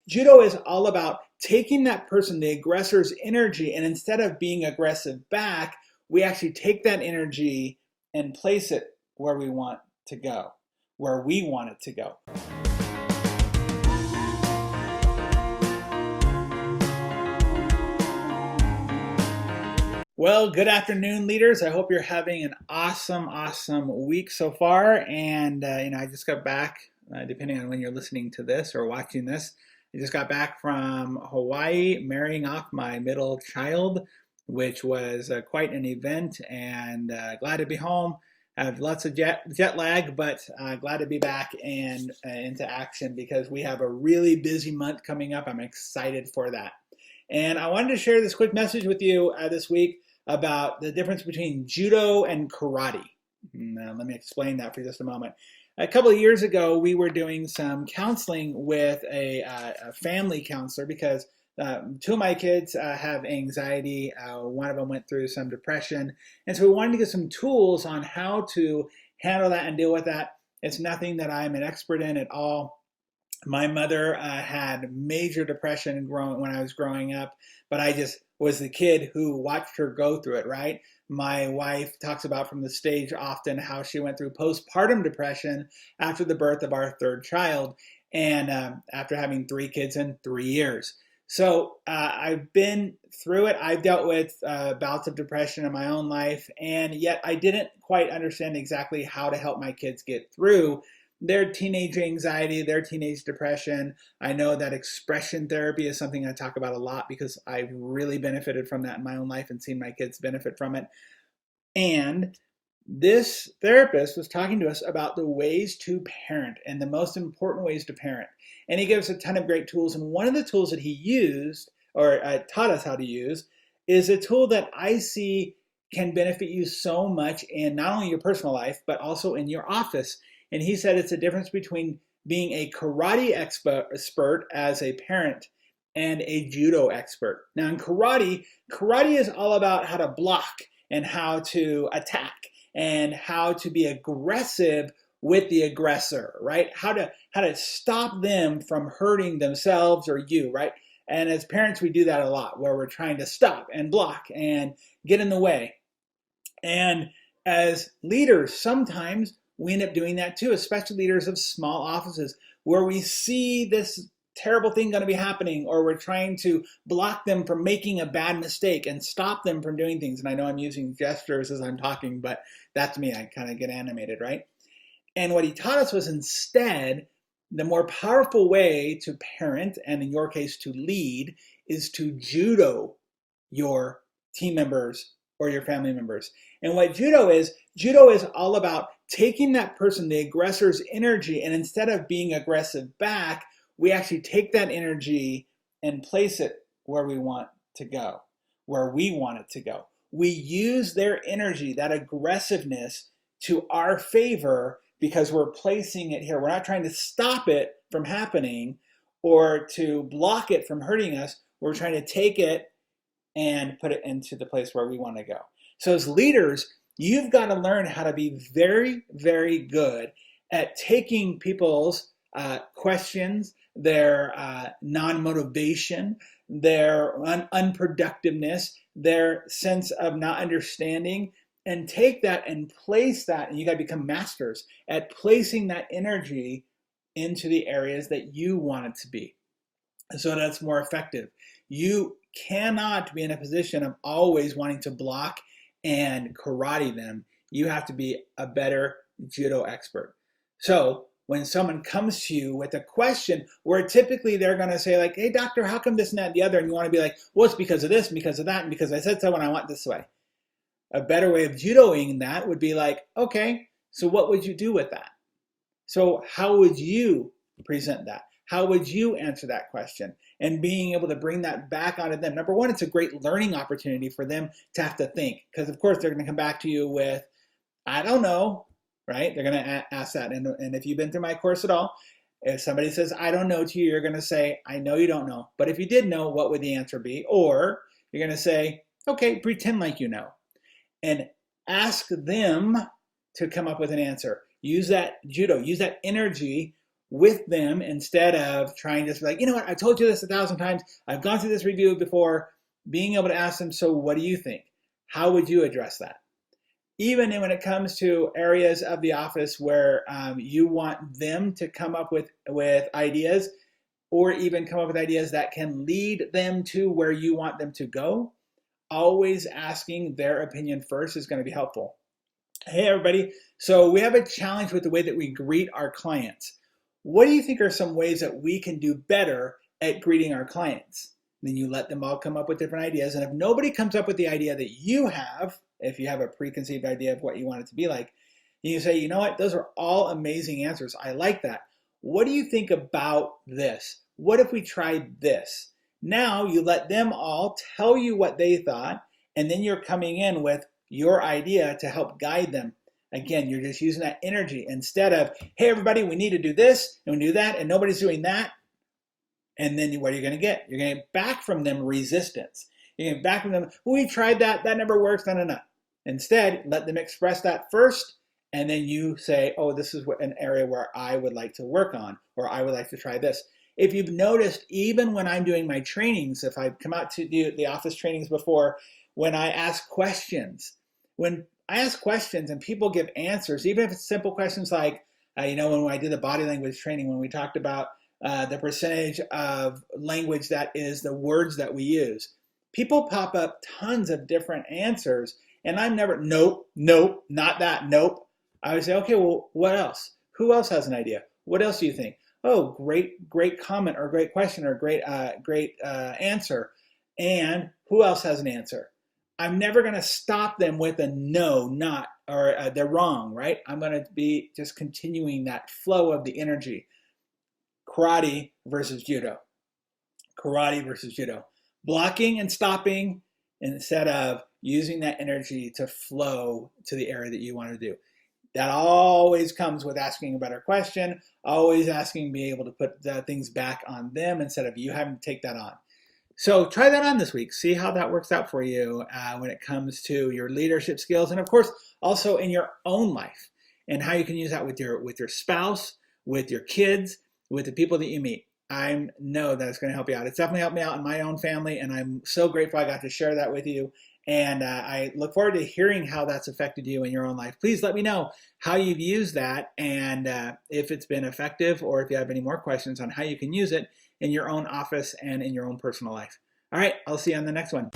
Judo is all about taking that person, the aggressor's energy, and instead of being aggressive back, we actually take that energy and place it where we want to go, where we want it to go. Well, good afternoon, leaders. I hope you're having an awesome week so far. And I just got back, depending on when you're listening to this or watching this. I just got back from Hawaii, marrying off my middle child, which was quite an event. And glad to be home. I have lots of jet lag, but glad to be back and into action because we have a really busy month coming up. I'm excited for that. And I wanted to share this quick message with you this week about the difference between judo and karate. Now, let me explain that for just a moment. A couple of years ago, we were doing some counseling with a family counselor because two of my kids have anxiety. One of them went through some depression. And so we wanted to get some tools on how to handle that and deal with that. It's nothing that I'm an expert in at all. My mother had major depression when I was growing up, but I just was the kid who watched her go through it, right? My wife talks about from the stage often how she went through postpartum depression after the birth of our third child and after having 3 kids in 3 years. So I've been through it. I've dealt with bouts of depression in my own life, and yet I didn't quite understand exactly how to help my kids get through their teenage anxiety, their teenage depression. I know that expression therapy is something I talk about a lot because I've really benefited from that in my own life and seen my kids benefit from it. And this therapist was talking to us about the ways to parent and the most important ways to parent. And he gave us a ton of great tools. And one of the tools that he used or taught us how to use is a tool that I see can benefit you so much in not only your personal life, but also in your office. And he said it's a difference between being a karate expert as a parent and a judo expert. Now in karate is all about how to block and how to attack and how to be aggressive with the aggressor, right? How to stop them from hurting themselves or you, right? And as parents, we do that a lot where we're trying to stop and block and get in the way. And as leaders, sometimes we end up doing that too, especially leaders of small offices where we see this terrible thing going to be happening or we're trying to block them from making a bad mistake and stop them from doing things. And I know I'm using gestures as I'm talking, but that's me. I kind of get animated, right? And what he taught us was instead, the more powerful way to parent, and in your case to lead, is to judo your team members or your family members. And what judo is all about taking that person, the aggressor's energy, and instead of being aggressive back, we actually take that energy and place it where we want to go, where we want it to go. We use their energy, that aggressiveness, to our favor because we're placing it here. We're not trying to stop it from happening or to block it from hurting us. We're trying to take it and put it into the place where we want to go. So as leaders, you've got to learn how to be very good at taking people's questions, their non-motivation, their unproductiveness, their sense of not understanding, and take that and place that, and you got to become masters at placing that energy into the areas that you want it to be so that's more effective. You cannot be in a position of always wanting to block and karate them. You have to be a better judo expert. So when someone comes to you with a question where typically they're going to say like, hey doctor, how come this and that and the other? And you want to be like, well, it's because of this and because of that and because I said so and I want this way. A better way of judoing that would be like, okay, so what would you do with that? So how would you present that? How would you answer that question? And being able to bring that back onto them. Number one, it's a great learning opportunity for them to have to think. Because of course they're going to come back to you with, I don't know, right? They're going to ask that. And if you've been through my course at all, if somebody says, I don't know to you, you're going to say, I know you don't know. But if you did know, what would the answer be? Or you're going to say, okay, pretend like you know. And ask them to come up with an answer. Use that judo, use that energy with them instead of trying to just be like, you know what, I told you this 1,000 times. I've gone through this review before. Being able to ask them, so what do you think? How would you address that? Even when it comes to areas of the office where you want them to come up with ideas, or even come up with ideas that can lead them to where you want them to go, always asking their opinion first is going to be helpful. Hey everybody, so we have a challenge with the way that we greet our clients. What do you think are some ways that we can do better at greeting our clients? Then you let them all come up with different ideas, and if nobody comes up with the idea that you have, if you have a preconceived idea of what you want it to be like, you say, you know what, those are all amazing answers. I like that. What do you think about this? What if we tried this? Now you let them all tell you what they thought, and then you're coming in with your idea to help guide them. Again, you're just using that energy instead of, hey everybody, we need to do this and we do that and nobody's doing that. And then what are you going to get? You're going to get back from them resistance. You're going to get back from them, we tried that, that never works, no. Instead, let them express that first, and then you say, oh, this is an area where I would like to work on, or I would like to try this. If you've noticed, even when I'm doing my trainings, if I've come out to do the office trainings before, when I ask questions, and people give answers, even if it's simple questions like, when I did the body language training, when we talked about the percentage of language that is the words that we use, people pop up tons of different answers, and I'm never, nope, not that, nope. I would say, okay, well, what else? Who else has an idea? What else do you think? Oh, great comment, or great question, or great answer. And who else has an answer? I'm never going to stop them with a no, not, or they're wrong, right? I'm going to be just continuing that flow of the energy. Karate versus judo. Karate versus judo. Blocking and stopping instead of using that energy to flow to the area that you want to do. That always comes with asking a better question, always asking, be able to put things back on them instead of you having to take that on. So try that on this week. See how that works out for you when it comes to your leadership skills, and of course, also in your own life, and how you can use that with your spouse, with your kids, with the people that you meet. I know that it's going to help you out. It's definitely helped me out in my own family, and I'm so grateful I got to share that with you. And I look forward to hearing how that's affected you in your own life. Please let me know how you've used that, and if it's been effective, or if you have any more questions on how you can use it in your own office and in your own personal life. All right, I'll see you on the next one.